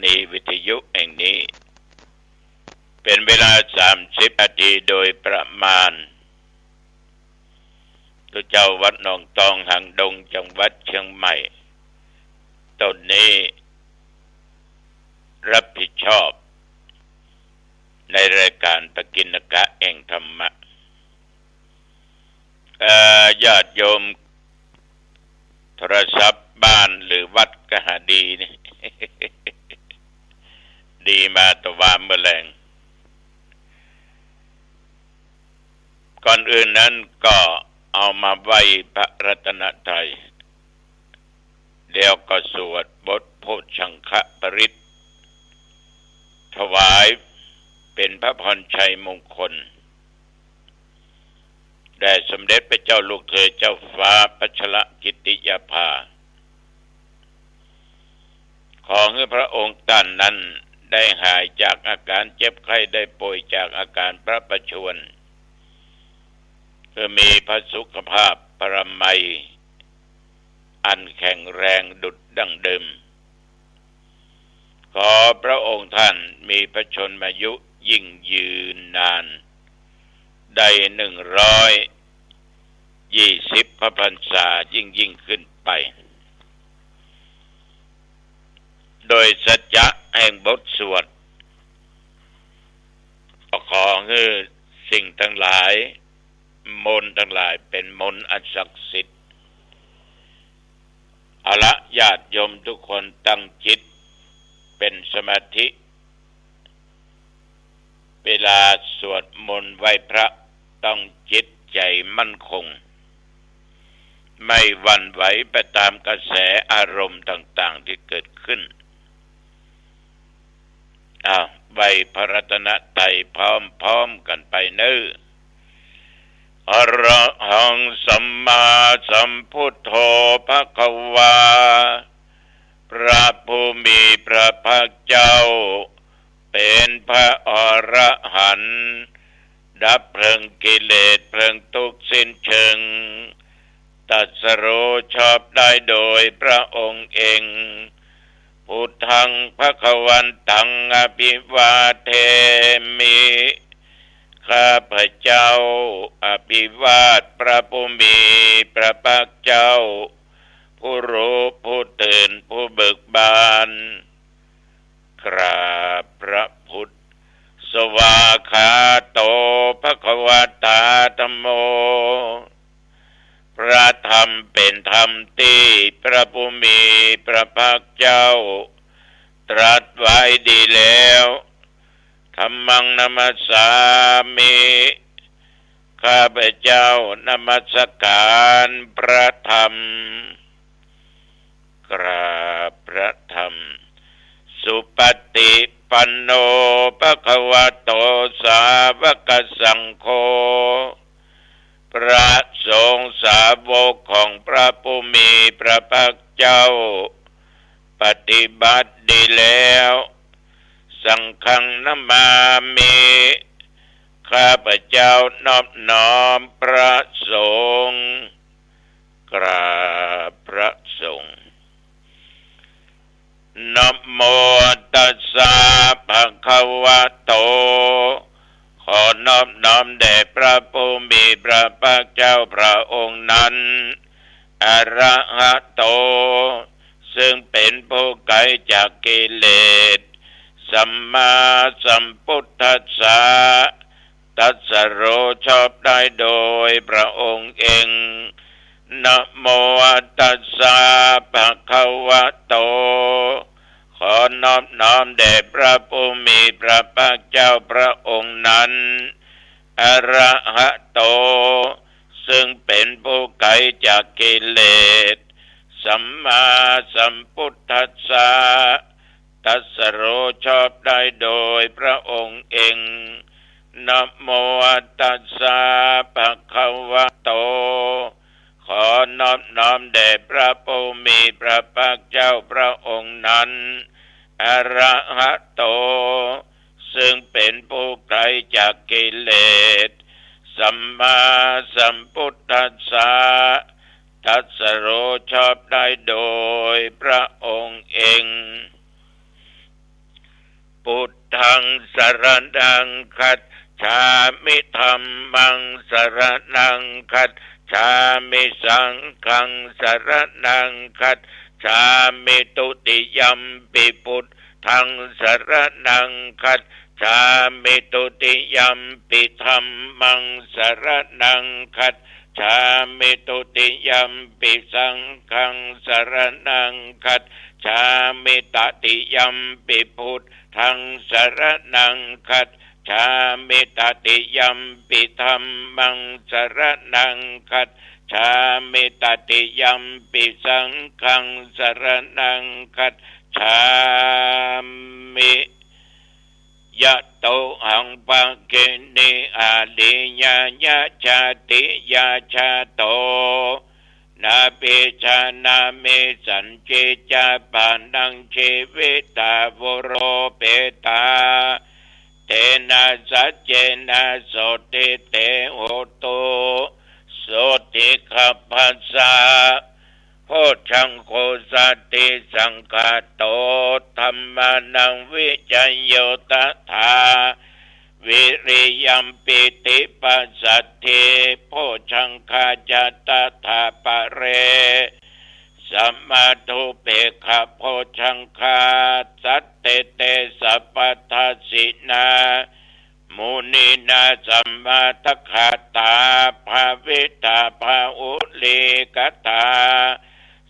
นีวิทยุแห่งนี้เป็นเวลา30 นาทีโดยประมาณตัวเจ้าวัดหนองตองหางดงจังหวัดเชียงใหม่ตนนี้รับผิดชอบในรายการปกิณกะแห่งธรรมะญาติโยมโทรศัพท์บ้านหรือวัดกหาดีนี่ ดีมาตะวันเมื่อแรงก่อนอื่นนั้นก็เอามาไหว้พระรัตนตรัยเดี๋ยวก็สวดบทโพชังคปริตถวายเป็นพระพรชัยมงคลแด่สมเด็จพระเจ้าลูกเธอเจ้าฟ้าพัชรกิติยาภาขอให้พระองค์ท่านนั้นได้หายจากอาการเจ็บไข้ได้ป่วยจากอาการพระประชวรคือมีพระสุขภาพปรมัยอันแข็งแรงดุจดั้งเดิมขอพระองค์ท่านมีพระชนมายุยิ่งยืนนานได้120 พระพรรษายิ่งขึ้นไปโดยสัจจะแห่งบทสวดขอให้สิ่งทั้งหลายมนต์ทั้งหลายเป็นมนต์อันศักดิ์สิทธิ์เอาละญาติโยมทุกคนตั้งจิตเป็นสมาธิเวลาสวดมนต์ไหว้พระต้องจิตใจมั่นคงไม่หวั่นไหวไปตามกระแสอารมณ์ต่างๆที่เกิดขึ้นไหว้พระรัตนตรัยพร้อมๆกันไปเน้ออะระหังสัมมาสัมพุทโธภควาพระผู้มีพระภาคเจ้าเป็นพระอรหันต์ดับเพลิงกิเลสเพลิงทุกข์สิ้นเชิงตรัสรู้ชอบได้โดยพระองค์เองพุทธังภควันตังอภิวาเทมิข้าพเจ้าอภิวาทพระผู้มีพระภาคเจ้าผู้รู้ผู้ตื่นผู้เบิกบานกราบพระพุทธสวาคาโตภควตาธัมโมพระธรรมเป็นธรรมที่พระผู้มีพระภาคเจ้าตรัสไว้ดีแล้วธัมมังนัมสสามิข้าพเจ้านมัสการพระธรรมกราบพระธรรมสุปฏิปันโนภควโตสาวกสังโฆพระสงฆ์สาวกของพระผู้มีพระภาคเจ้าปฏิบัติดีแล้วสังฆังนามามิข้าพเจ้านอบน้อมพระสงฆ์กราบพระสงฆ์นะโมตัสสะภะคะวะโตขอนอบน้อมแด่พระผู้มีพระภาคเจ้าพระองค์นั้นอรหัตโตซึ่งเป็นผู้ไกลจากกิเลสสัมมาสัมพุทธัสสะตรัสรู้ชอบได้โดยพระองค์เองนะโมตัสสะภะคะวะโตขอนอบน้อมแด่พระผู้มีพระภาคเจ้าพระองค์นั้นอรหัตโตซึ่งเป็นผู้ไกลจากกิเลสสัมมาสัมพุทธัสสะตรัสรู้ชอบได้โดยพระองค์เองนะโมตัสสะภะคะวะโตขอนอบน้อมแด่พระผู้มีพระภาคเจ้าพระองค์นั้นอรหัตโตซึ่งเป็นผู้ไกลจากกิเลสสัมมาสัมพุทธัสสะตรัสรู้ชอบได้โดยพระองค์เอง พุทธังสรณังคัจฉามิธัมมังสรณังคัจฉามิสังฆังสรณังคัจฉามิตุติยัมปิพุทธังสรณังคัจฉามิตุติยัมปิธัมมังสรณังคัจฉามิตุติยัมปิสังฆังสรณังคัจฉามิตติยัมปิพุทธังสรณังคัจฉามิตติยัมปิธัมมังสรณังคัจฉามิตติยัมปิสังฆังสรณังคัจฉามิยะโตหังปังเกนิอาลิญาญาชาติยาชาโตนาเปชานาเมสันเจจาปานังเชวิตาวโรเปตาเตนะสัจเจนะโสติเตโหตุโสติขัพพัสสะโพชังโคสัตติสังฆาโตธัมมานังวิจัยโยตถาวิริยัมปิติปัสสัทธิโพชังคาจตถาปะเรสัมมาทุเปขะโพชังคาสัตเตเตสัพพทัสสินามุนีนาสัมมาตคาตาภาวิตาภาอุลิกตา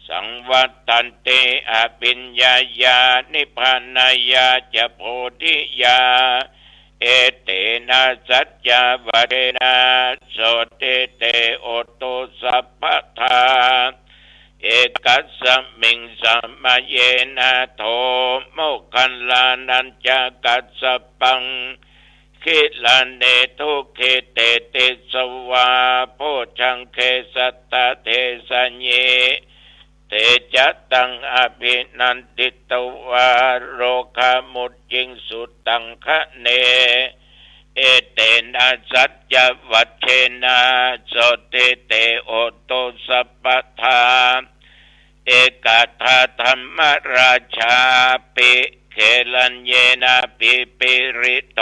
สังวัตตันเตอภิญญาญานิพพานายาจะโพธิญาเอเตนะสัจจาวเรนะโสติเตโอโตสัพพทาเอกัสสมิงสัมมาเยนะโทโมคันลานัญจกัสสปังคิลาเนทุเคเตติสวาโพชังเคสัตตะเทสัญเยเตจัตตังอภินันติตวาโรคามุจจิงสุตังคะเนเอเตนะสัจจวัชเชนะโสติเตโอโตสัพพทาเอกาธาธรรมราชาปิเคลัญเยนะปิปิริโต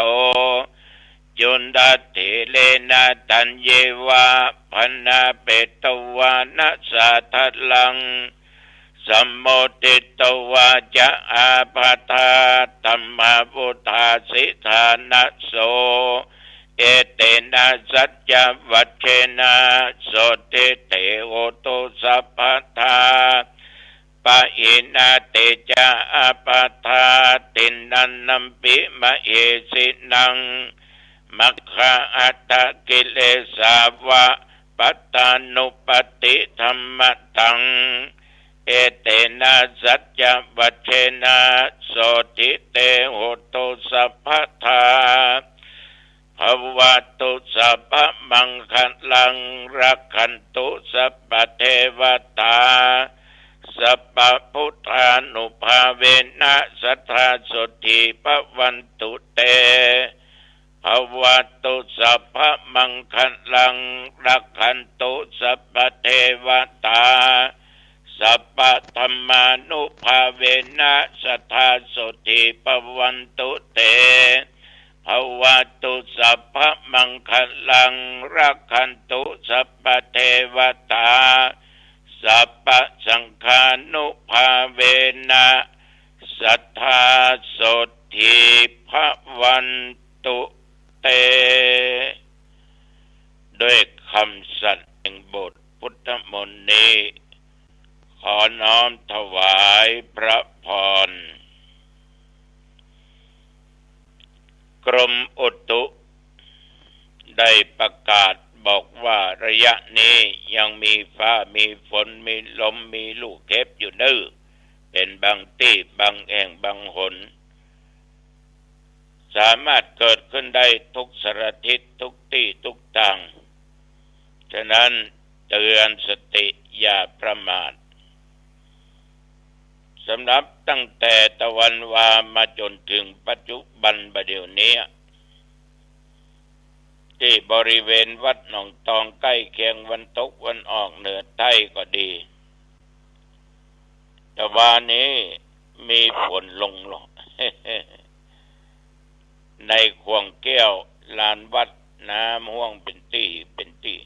จุนดาติเลนะตัญเยวะพันนาเปตวานะสัทธลังสัมโมติตวาจะอาปาทาธัมมาพุทธาสิทานะโสเอเตนะสัจจวัชเชนะโสติเตโอโตสัพพทาปะอินาเตจาอาปาทาตินันนัมปิมะเอสินังมัคคะอัตตกิเลสาวะปัตตานุปติธัมมตังเอเตนะสัจจวัชเชนะโสติเตโหตุสัพพทาภวตุสัพพมังคัลังรักขันตุสัพพเทวตาสัพพพุทธานุภาเวนะสัทธาสุติภวันตุเตภวตุสัพพมังคัลังรักขันตุสัพพเทวตาสัพพธัมมานุภาเวนะสัทธาสุติภวันตุเตภวตุสัพพมังคัลังรักขันตุสัพพเทวตาสัพพสังฆานุภาเวนะสัทธาสุติภวันตุเตด้วยคำสัตย์แห่งบทพุทธมนต์นี้ขอน้อมถวายพระพรกรมอุตุได้ประกาศบอกว่าระยะนี้ยังมีฟ้ามีฝนมีลมมีลูกเห็บอยู่เด้อเป็นบางที่บางแห่งบางหนสามารถเกิดขึ้นได้ทุกสารทิศทุกที่ทุกทางฉะนั้นเตือนสติอย่าประมาทสำหรับตั้งแต่ตะวันวามาจนถึงปัจจุบันบัดเดี๋ยวนี้ที่บริเวณวัดหนองตองใกล้เคียงวันตกวันออกเหนือใต้ก็ดีแต่วันนี้มีฝนลง ในควงแก้วลานวัดน้ำห่วงเป็นตี้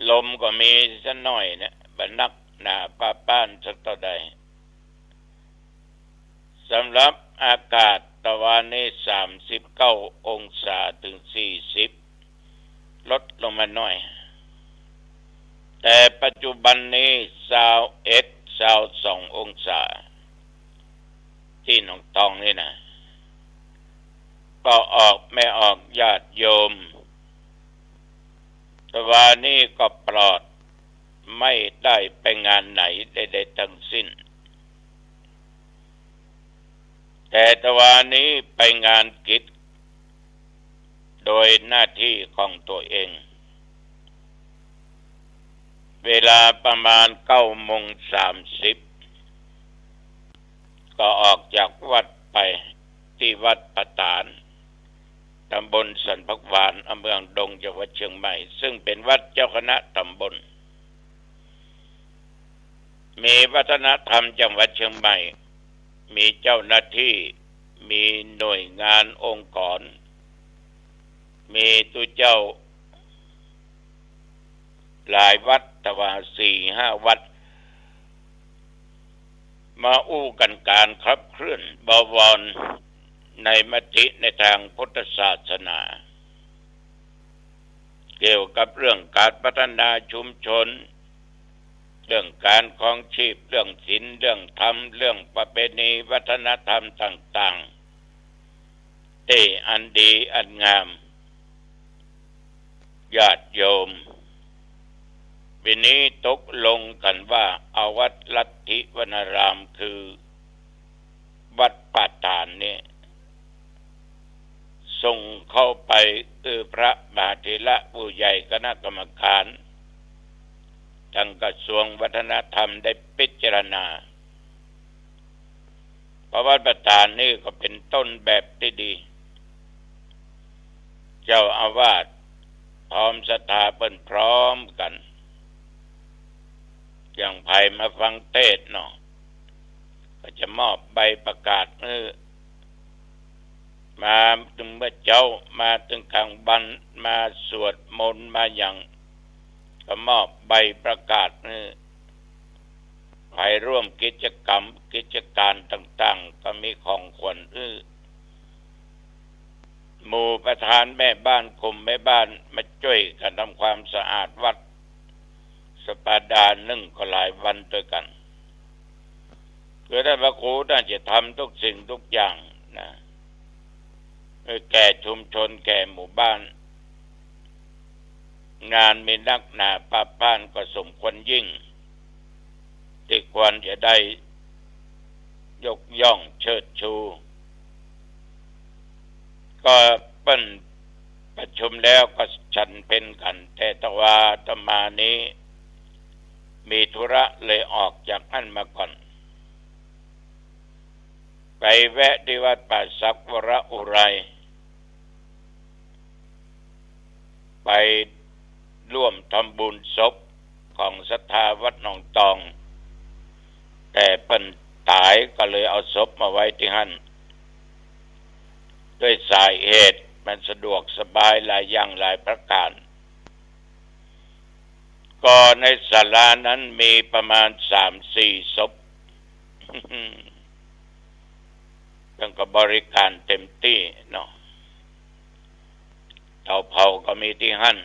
ลมก็มีสักหน่อยนะบรรนักหนาป้าป้านสักต่อใดสำหรับอากาศตะวันนี้39 องศาถึง40ลดลงมาหน่อยแต่ปัจจุบันนี้22 องศาที่หนองตองนี่นะก็ออกไม่ออกญาติโยมตะวันนี้ก็ปลอดไม่ได้ไปงานไหนใดๆทั้งสิ้นแต่ตะวันนี้ไปงานกิจโดยหน้าที่ของตัวเองเวลาประมาณ9:30ก็ออกจากวัดไปที่วัดประตานตำบลสันพักหวานอำเภอดงจังหวัดเชียงใหม่ซึ่งเป็นวัดเจ้าคณะตำบลมีวัฒนธรรมจังหวัดเชียงใหม่มีเจ้าหน้าที่มีหน่วยงานองค์กรมีตุเจ้าหลายวัดแต่ว่า4-5 วัดมาอู้กันการขับเคลื่อนบวรในมติในทางพุทธศาสนาเกี่ยวกับเรื่องการพัฒนาชุมชนเรื่องการครองชีพเรื่องศีลเรื่องธรรมเรื่องประเพณีวัฒนธรรมต่างๆที่อันดีอันงามญาติโยมวันนี้ตกลงกันว่าเอาวัดลัทธิวนารามคือวัดป่าตานนี่ส่งเข้าไปพระมหาเถระผู้ใหญ่คณะกรรมการทางกระทรวงวัฒนธรรมได้พิจารณาเพราะวัดป่าตานนี่ก็เป็นต้นแบบที่ดีเจ้าอาวาสพร้อมศรัทธาเพิ่นพร้อมกันอย่างไผมาฟังเทศน์เนาะก็จะมอบใบประกาศมาถึงเมื่อเจ้ามาถึงกลางวันมาสวดมนต์มาอย่างก็มอบใบประกาศใครร่วมกิจกรรมกิจการต่างๆก็มีของขวัญหมู่ประธานแม่บ้านกลุ่มแม่บ้านมาช่วยกันทำความสะอาดวัดสัปดาห์หนึ่งก็หลายวันด้วยกันคือท่านพระครูน่าจะทำทุกสิ่งทุกอย่างนะแก่ชุมชนแก่หมู่บ้านงานมีนักหนาป้าป้านก็สมควรยิ่งที่ควรจะได้ยกย่องเชิดชูก็เปิ้นประชุมแล้วก็ฉันเป็นกันแต่ตะวาตมานี้มีธุระเลยออกจากนั่นมาก่อนไปแวะที่วัดป่าสักวรอุไรไปร่วมทำบุญศพของศรัทธาวัดหนองตองแต่เปิ้นตายก็เลยเอาศพมาไว้ที่นั่นด้วยสาเหตุมันสะดวกสบายหลายอย่างหลายประการก็ในศาลานั้นมีประมาณ 3-4 ศพแล้วก็บริการเต็มที่เนาะเตาเผาก็มีที่หั่น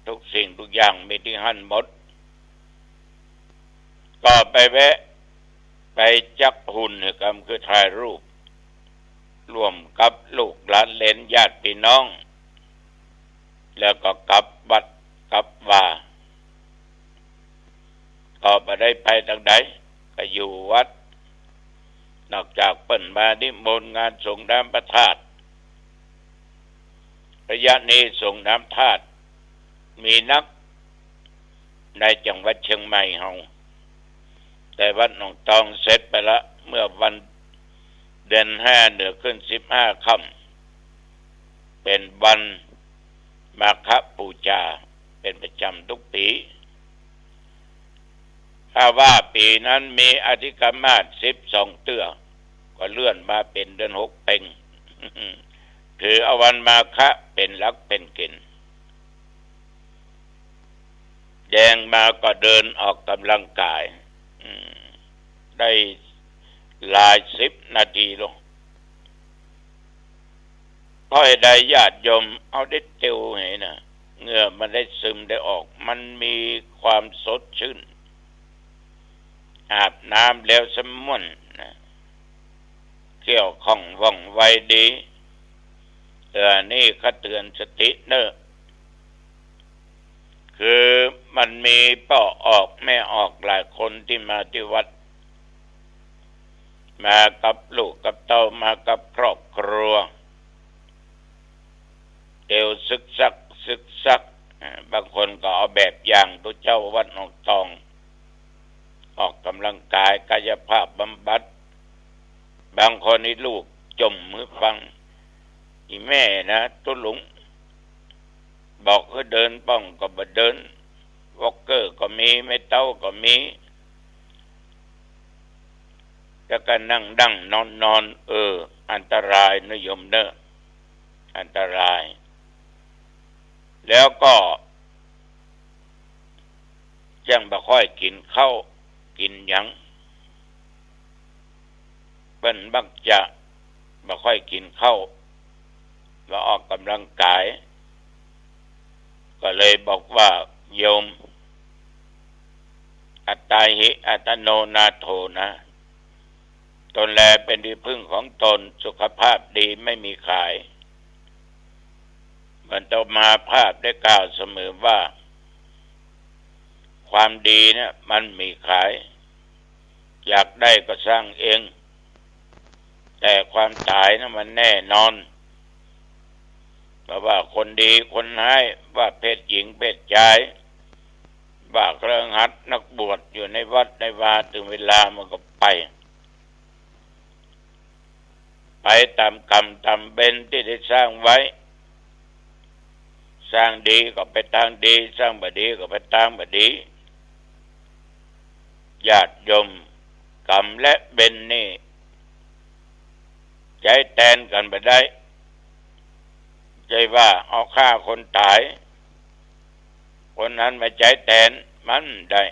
ทุกสิ่งทุกอย่างมีที่หั่นหมดก็ไปแวะไปจักหุ่นกันคือถ่ายรูปร่วมกับลูกหลานเหลนญาติพี่น้องแล้วก็กลับวัดกลับว่าก็บ่ได้ไปทางใดก็อยู่วัดนอกจากเปิ้นมานิมนต์งานส่งน้ำพระธาตุระยะนี้ส่งน้ำธาตุมีนักในจังหวัดเชียงใหม่เฮาแต่วัดหนองตองเสร็จไปละเมื่อวันเดือน5เหนือขึ้น15ค่ำเป็นวันมาฆบูชาเป็นประจำทุกปีถ้าว่าปีนั้นมีอธิกรรมาส12 เตื้อก็เลื่อนมาเป็นเดือน6เพ็ง คือเอาวันมาคะเป็นหลักเป็นเกณฑ์แดงมาก็เดินออกกำลังกายได้หลาย10 นาทีลงเพราะใดญาติโยมเอาได้เตียวเห็นนะเหงื่อมันได้ซึมได้ออกมันมีความสดชื่นอาบน้ำแล้วสมมุนนะเกี่ยวข้องว่องไวดีนี่เขาเตือนสติเนอะคือมันมีป่อออกแม่ออกหลายคนที่มาที่วัดมากับลูกกับเต้ามากับครอบครัวเตียวซึกซักบางคนก็เอาแบบอย่างตัวเจ้าวัดหนองตองออกกำลังกายกายภาพบำบัดบางคนนี่ลูกจมมือฟังอีแม่นะตุลุงบอกให้เดินป้องก็บ่เดินวอล์กเกอร์ก็มีไม่เต้าก็มีแล้วก็นั่งดั้งนอนอันตรายนิยมเนอะอันตรายแล้วก็จังบ่ค่อยกินข้าวกินหยังเปิ้นบักจะบ่ค่อยกินข้าวแล้วออกกำลังกายก็เลยบอกว่าโยมอัตตาหิอัตโนนาโถนะตนแลเป็นที่พึ่งของตนสุขภาพดีไม่มีขายเหมือนต่อมาภาพได้กล่าวเสมอว่าความดีเนี่ยมันมีขายอยากได้ก็สร้างเองแต่ความตายนะมันแน่นอนเพราะว่าคนดีคนร้ายว่าเพศหญิงเพศชายว่าเครื่องหัดนักบวชอยู่ในวัดในวาถึงเวลามันก็ไปตามกรรมตามเบญที่ได้สร้างไว้สร้างดีก็ไปทางดีสร้างบ่ดีก็ไปทางบ่ดีญาติโยมกรรมและเบญนี่ใจแทนกันบ่ได้ใจว่าเอาฆ่าคนตายคนนั้นมาใจแทนมันได้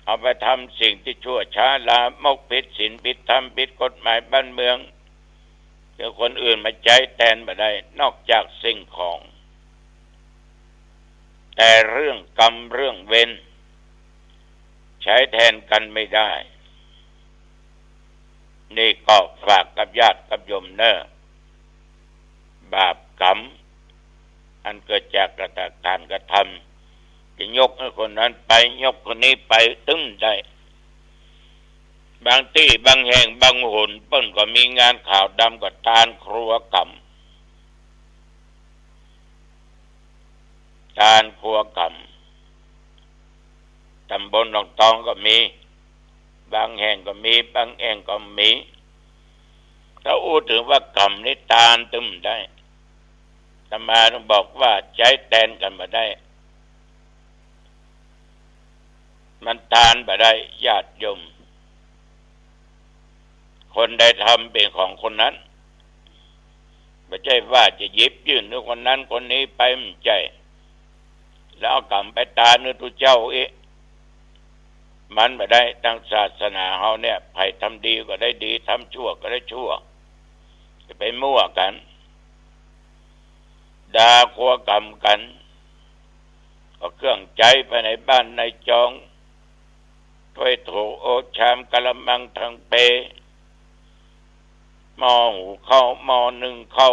เอาไปทำสิ่งที่ชั่วช้าลามกผิดศีลผิดธรรมผิดกฎหมายบ้านเมืองเดี๋ยวคนอื่นมาใจแทนบ่ได้นอกจากสิ่งของแต่เรื่องกรรมเรื่องเวรใช้แทนกันไม่ได้นี่ก็ฝากกับญาติกับโยมเนอะบาปกรรมอันเกิดจากการกระทำจะยกให้คนนั้นไปยกคนนี้ไปตึ้งได้บางที่บางแห่งบางหนเปิ้นก็มีงานข่าวดำกับตานครัวกรรมตานครัวกรรมตำบลหนองตองก็มีบางแห่งก็มีบางแห่งก็มีถ้าพูดถึงว่ากรรมนี่ตานตึ้มได้ธรรมาต้องบอกว่าใจแทนกันมาได้มันทานบ่ได้ญาติโยมคนใดทำเป็นของคนนั้นไม่ใช่ว่าจะหยิบยื่นให้คนนั้นคนนี้ไปไม่ใช่แล้วเอากรรมไปตาเนื้อตุเจ้ามันบ่ได้ตั้งศาสนาเฮาเนี่ยใครทำดีก็ได้ดีทำชั่วก็ได้ชั่วจะไปมั่วกันด่าขัวกรรมกันก็เครื่องใจไปในบ้านในจองถ้วยโถโอชามกะละมังทั้งเปหม้อหูเข้าหม้อนึ่งเข้า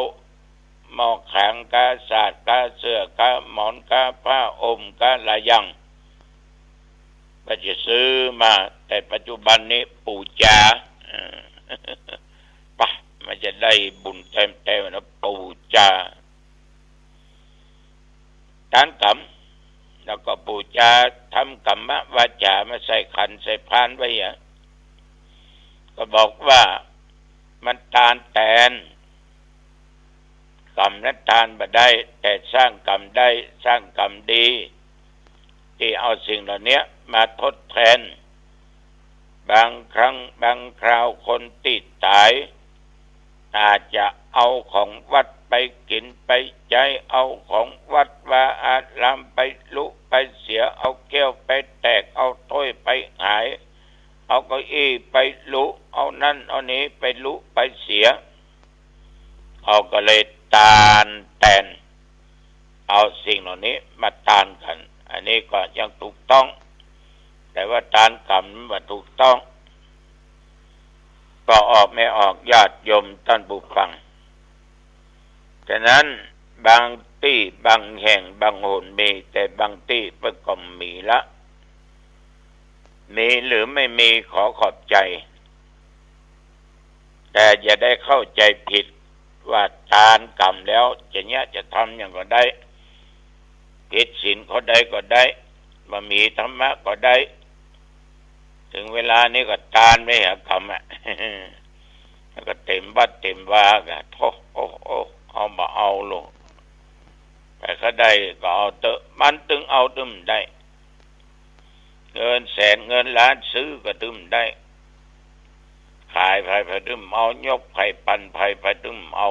หม้อแข็งกาสาดกาเสื้อกาหมอนกาผ้าอมกาหลายอย่างก็จะซื้อมาแต่ปัจจุบันนี้ปู่จาปะมันจะได้บุญเต็มๆนะปู่จาทานกรรมแล้วก็ปู่จาทำกรรมวาจามาใส่ขันใส่พานไว้ก็บอกว่ามันทานแทนกรรมนั้นทานบ่ได้แต่สร้างกรรมได้สร้างกรรมดีที่เอาสิ่งเหล่านี้มาทดแทนบางครั้งบางคราวคนติดตาย อาจจะเอาของวัดไปกินไปใช้เอาของวัดวาอารามไปลุไปเสียเอาแก้วไปแตกเอาถ้วยไปหายเอาเก้าอี้ไปลุเอานั่นเอานี้ไปลุไปเสียเขาก็เลยตานแตนเอาสิ่งเหล่านี้มาตานกันอันนี้ก็ยังถูกต้องแต่ว่าตานกรรมมันถูกต้องก็ออกไม่ออกญาติโยมท่านผู้ฟังฉะนั้นบางที่บางแห่งบางหนมีแต่บางที่มันก็มีละมีหรือไม่มีขอขอบใจแต่อย่าได้เข้าใจผิดว่าทานกรรมแล้วจะทำอย่างก็ได้ผิดศีลเขาได้ก็ได้บ่มีธรรมะก็ได้ถึงเวลานี้ก็ทานไม่หากรรมแล้วก็เต็มบัดเต็มวากะโอ้เอามาเอาลงแต่เขาได้ก็เอาเตอะมันตึงเอาตึมได้เงินแสนเงินล้านซื้อก็ตึมได้ขายไผ่ตึมเอายกไผ่ปันไผ่ตึมเอา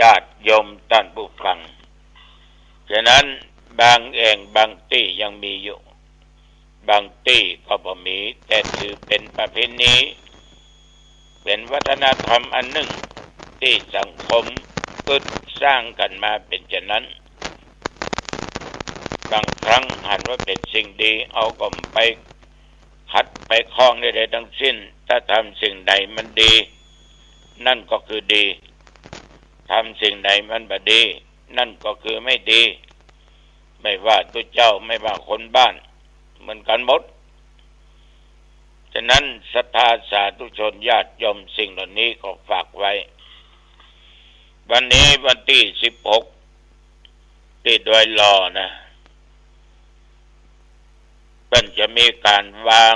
ญาติโยมท่านผู้ฟังฉะนั้นบางแห่งบางที่ยังมีอยู่บางที่ก็บ่มีแต่ถือเป็นประเพณีเป็นวัฒนธรรมอันหนึ่งที่สังคมคิดสร้างกันมาเป็นเช่นนั้นบางครั้งหันว่าเป็นสิ่งดีเอาก็ไปขัดไปคล้องใดๆทั้งสิ้นถ้าทำสิ่งใดมันดีนั่นก็คือดีทำสิ่งใดมันบ่ดีนั่นก็คือไม่ดีไม่ว่าตัวเจ้าไม่ว่าคนบ้านเหมือนกันหมดฉะนั้นศรัทธาสาธุชนญาติโยมสิ่งเหล่านี้ก็ฝากไว้วันนี้วันที่16ที่โดยรอนะเพิ่นจะมีการวาง